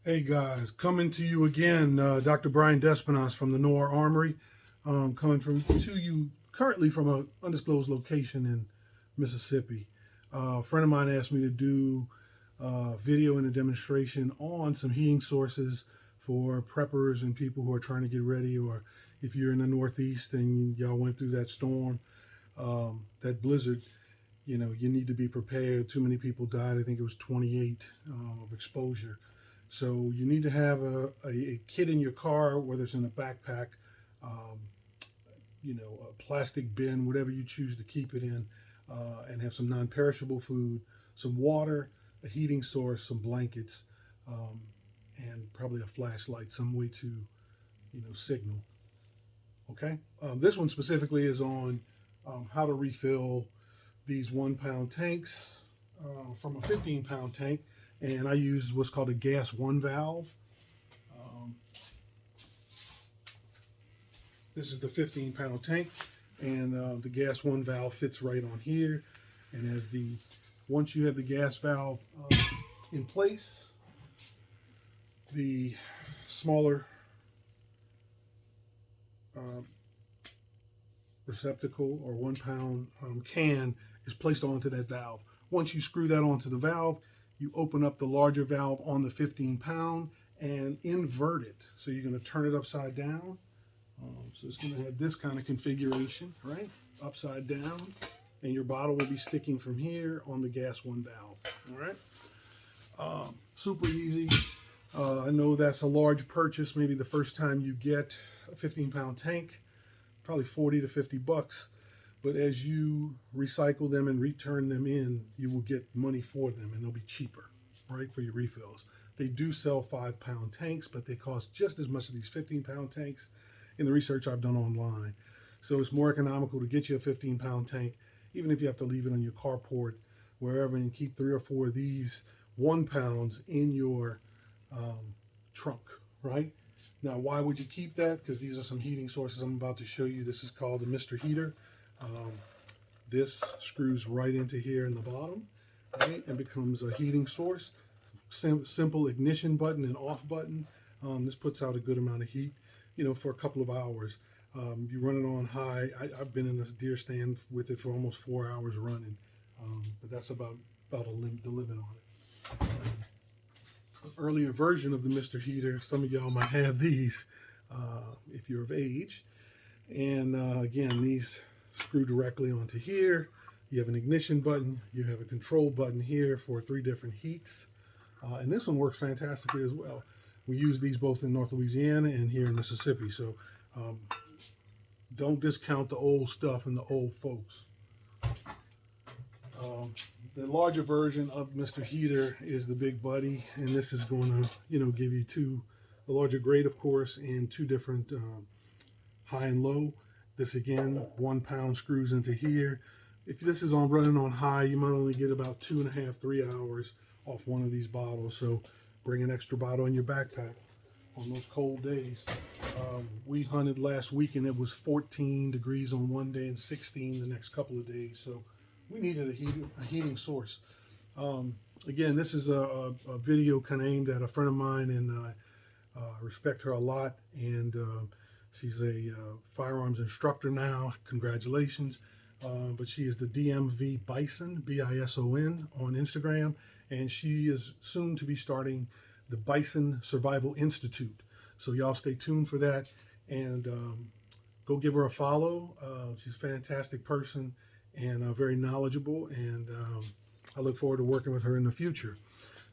Hey guys, coming to you again, Dr. Brian Despinasse from the Noir Armory, coming to you currently from an undisclosed location in Mississippi. A friend of mine asked me to do a video and a demonstration on some heating sources for preppers and people who are trying to get ready, or if you're in the Northeast and y'all went through that storm, that blizzard, you know, you need to be prepared. Too many people died. I think it was 28 of exposure. So you need to have a kit in your car, whether it's in a backpack, um, a plastic bin, whatever you choose to keep it in, and have some non-perishable food, some water, a heating source, some blankets, and probably a flashlight, some way to, signal. Okay. This one specifically is on how to refill these 1 pound tanks from a 15 pound tank. And I use what's called a gas one valve. This is the 15 pound tank, and the gas one valve fits right on here. And once you have the gas valve in place, the smaller receptacle or 1 pound can is placed onto that valve. Once you screw that onto the valve, you open up the larger valve on the 15 pound and invert it. So you're going to turn it upside down. So it's going to have this kind of configuration, right? Upside down. And your bottle will be sticking from here on the gas one valve. All right. Super easy. I know that's a large purchase. Maybe the first time you get a 15 pound tank, probably 40 to 50 bucks. But as you recycle them and return them in, you will get money for them, and they'll be cheaper, right, for your refills. They do sell 5 pound tanks, but they cost just as much as these 15 pound tanks in the research I've done online. So it's more economical to get you a 15 pound tank, even if you have to leave it on your carport, wherever, and keep 3 or 4 of these 1 pounds in your trunk, right? Now, why would you keep that? Because these are some heating sources I'm about to show you. This is called the Mr. Heater. This screws right into here in the bottom, right, and becomes a heating source. Simple ignition button and off button. This puts out a good amount of heat, for a couple of hours. You run it on high. I've been in this deer stand with it for almost 4 hours running, but that's about the limit on it. An earlier version of the Mr. Heater, some of y'all might have these if you're of age. And again, these screw directly onto here. You have an ignition button. You have a control button here for 3 different heats. And this one works fantastically as well. We use these both in North Louisiana and here in Mississippi. So don't discount the old stuff and the old folks. The larger version of Mr. Heater is the Big Buddy, and this is going to, give you a larger grade, of course, and 2 different high and low. This again, 1 pound screws into here. If this is running on high, you might only get about 2.5, 3 hours off one of these bottles. So bring an extra bottle in your backpack on those cold days. We hunted last week and it was 14 degrees on one day and 16 the next couple of days. So we needed a heating source. Again, this is a video kind of aimed at a friend of mine, and I respect her a lot. And she's a firearms instructor now. Congratulations. But she is the DMV Bison, Bison, on Instagram. And she is soon to be starting the Bison Survival Institute. So y'all stay tuned for that. And go give her a follow. She's a fantastic person and very knowledgeable. And I look forward to working with her in the future.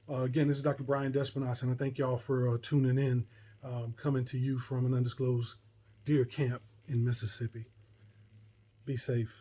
Again, this is Dr. Brian Despinasse, and I thank y'all for tuning in, coming to you from an undisclosed deer camp in Mississippi. Be safe.